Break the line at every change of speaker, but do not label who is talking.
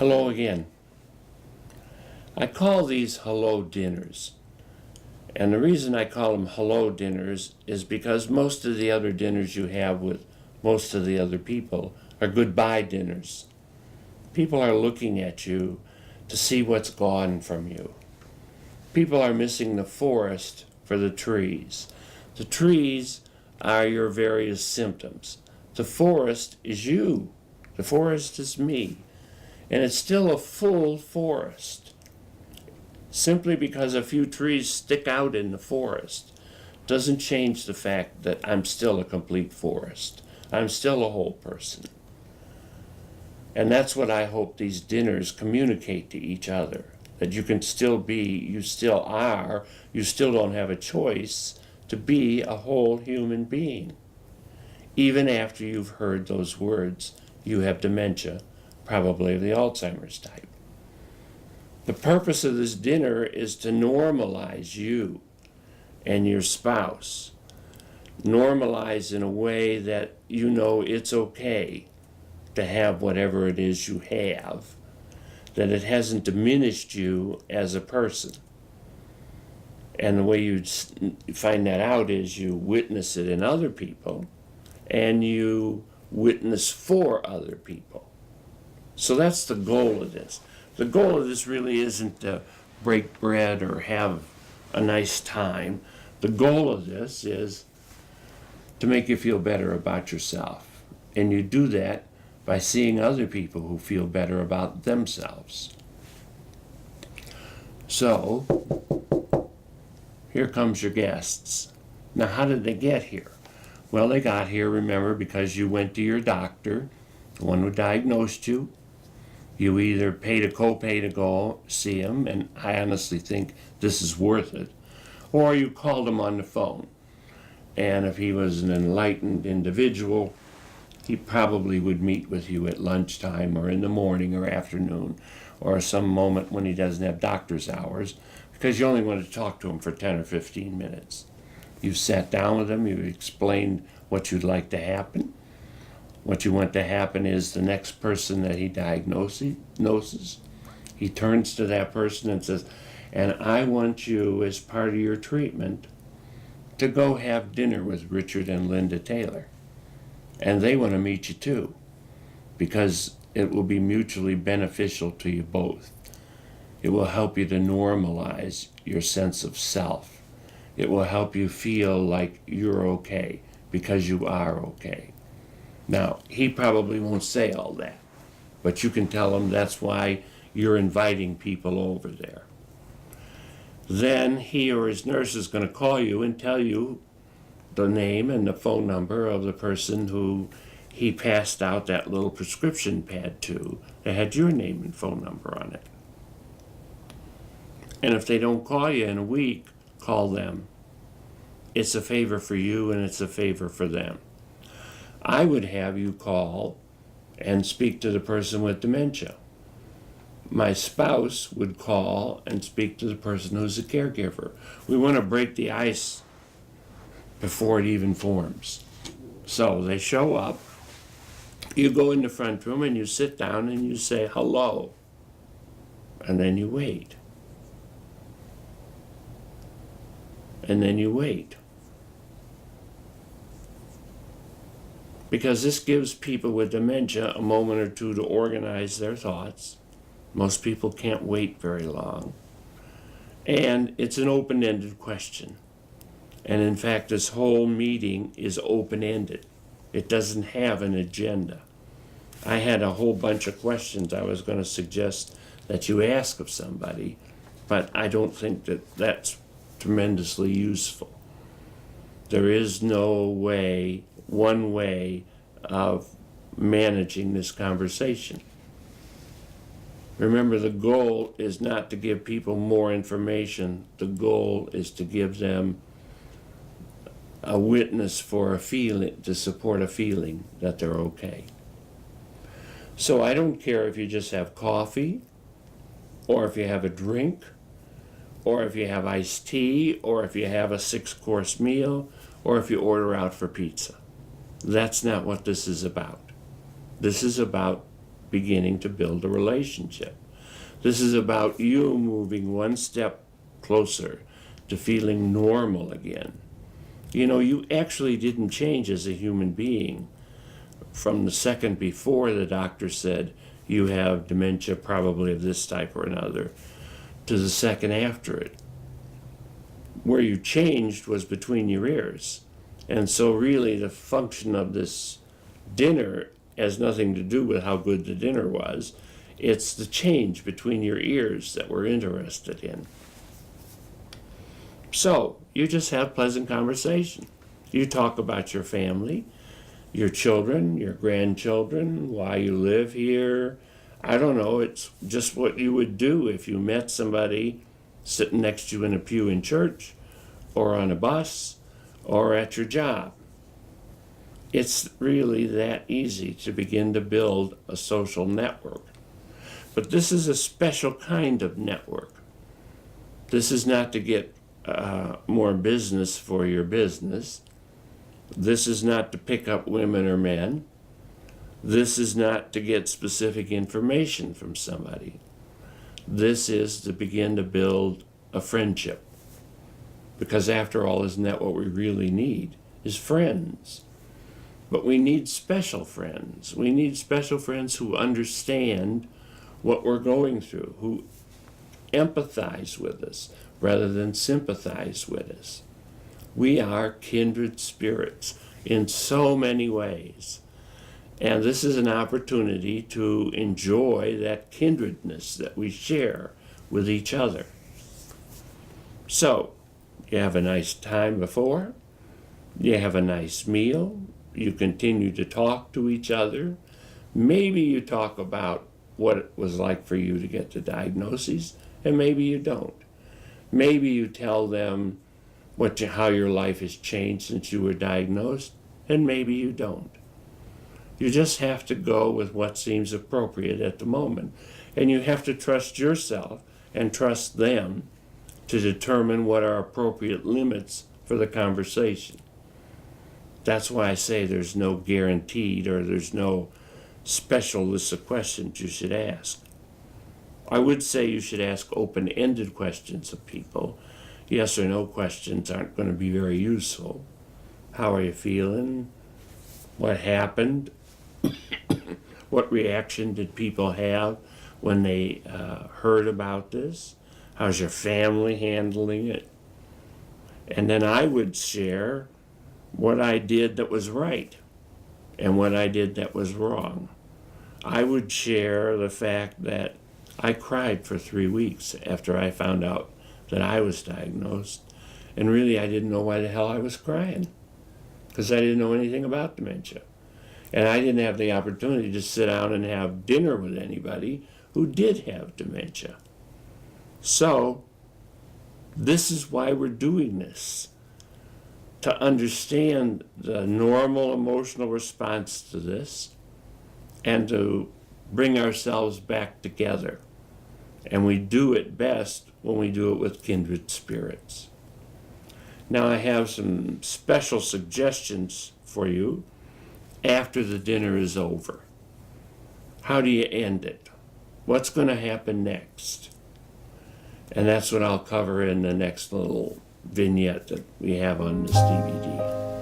Hello again. I call these hello dinners. And the reason I call them hello dinners is because most of the other dinners you have with most of the other people are goodbye dinners. People are looking at you to see what's gone from you. People are missing the forest for the trees. The trees are your various symptoms. The forest is you. The forest is me. And it's still a full forest. Simply because a few trees stick out in the forest doesn't change the fact that I'm still a complete forest. I'm still a whole person. And that's what I hope these dinners communicate to each other. That you can still be, you still are, you still don't have a choice to be a whole human being. Even after you've heard those words, you have dementia, probably the Alzheimer's type. The purpose of this dinner is to normalize you and your spouse. Normalize in a way that you know it's okay to have whatever it is you have, that it hasn't diminished you as a person. And the way you find that out is you witness it in other people and you witness for other people. So that's the goal of this. The goal of this really isn't to break bread or have a nice time. The goal of this is to make you feel better about yourself. And you do that by seeing other people who feel better about themselves. So, here comes your guests. Now, how did they get here? Well, they got here, remember, because you went to your doctor, the one who diagnosed you. You either paid a copay to go see him, and I honestly think this is worth it, or you called him on the phone. And if he was an enlightened individual, he probably would meet with you at lunchtime or in the morning or afternoon or some moment when he doesn't have doctor's hours, because you only want to talk to him for 10 or 15 minutes. You sat down with him, you explained what you'd like to happen. What you want to happen is the next person that he diagnoses, he turns to that person and says, and I want you, as part of your treatment, to go have dinner with Richard and Linda Taylor. And they want to meet you too, because it will be mutually beneficial to you both. It will help you to normalize your sense of self. It will help you feel like you're okay, because you are okay. Now, he probably won't say all that, but you can tell him that's why you're inviting people over there. Then he or his nurse is going to call you and tell you the name and the phone number of the person who he passed out that little prescription pad to that had your name and phone number on it. And if they don't call you in a week, call them. It's a favor for you and it's a favor for them. I would have you call and speak to the person with dementia. My spouse would call and speak to the person who's a caregiver. We want to break the ice before it even forms. So they show up, you go in the front room and you sit down and you say hello, and then you wait. And then you wait. Because this gives people with dementia a moment or two to organize their thoughts. Most people can't wait very long. And it's an open-ended question. And in fact, this whole meeting is open-ended. It doesn't have an agenda. I had a whole bunch of questions I was going to suggest that you ask of somebody, but I don't think that that's tremendously useful. There is no way, one way of managing this conversation. Remember, the goal is not to give people more information. The goal is to give them a witness for a feeling, to support a feeling that they're okay. So I don't care if you just have coffee, or if you have a drink, or if you have iced tea, or if you have a 6-course meal, or if you order out for pizza. That's not what this is about. This is about beginning to build a relationship. This is about you moving one step closer to feeling normal again. You know, you actually didn't change as a human being from the second before the doctor said you have dementia, probably of this type or another, to the second after it. Where you changed was between your ears. And so really the function of this dinner has nothing to do with how good the dinner was. It's the change between your ears that we're interested in. So you just have pleasant conversation. You talk about your family, your children, your grandchildren, why you live here. I don't know, it's just what you would do if you met somebody sitting next to you in a pew in church or on a bus or at your job. It's really that easy to begin to build a social network. But this is a special kind of network. This is not to get more business for your business. This is not to pick up women or men. This is not to get specific information from somebody. This is to begin to build a friendship. Because after all, isn't that what we really need? Is friends. But we need special friends. We need special friends who understand what we're going through, who empathize with us rather than sympathize with us. We are kindred spirits in so many ways. And this is an opportunity to enjoy that kindredness that we share with each other. So, you have a nice time before, you have a nice meal, you continue to talk to each other. Maybe you talk about what it was like for you to get the diagnosis, and maybe you don't. Maybe you tell them how your life has changed since you were diagnosed, and maybe you don't. You just have to go with what seems appropriate at the moment. And you have to trust yourself and trust them to determine what are appropriate limits for the conversation. That's why I say there's no guaranteed or there's no special list of questions you should ask. I would say you should ask open-ended questions of people. Yes or no questions aren't going to be very useful. How are you feeling? What happened? What reaction did people have when they heard about this? How's your family handling it? And then I would share what I did that was right and what I did that was wrong. I would share the fact that I cried for 3 weeks after I found out that I was diagnosed. And really, I didn't know why the hell I was crying, because I didn't know anything about dementia. And I didn't have the opportunity to sit down and have dinner with anybody who did have dementia. So, this is why we're doing this. To understand the normal emotional response to this and to bring ourselves back together. And we do it best when we do it with kindred spirits. Now I have some special suggestions for you after the dinner is over. How do you end it? What's going to happen next? And that's what I'll cover in the next little vignette that we have on this DVD.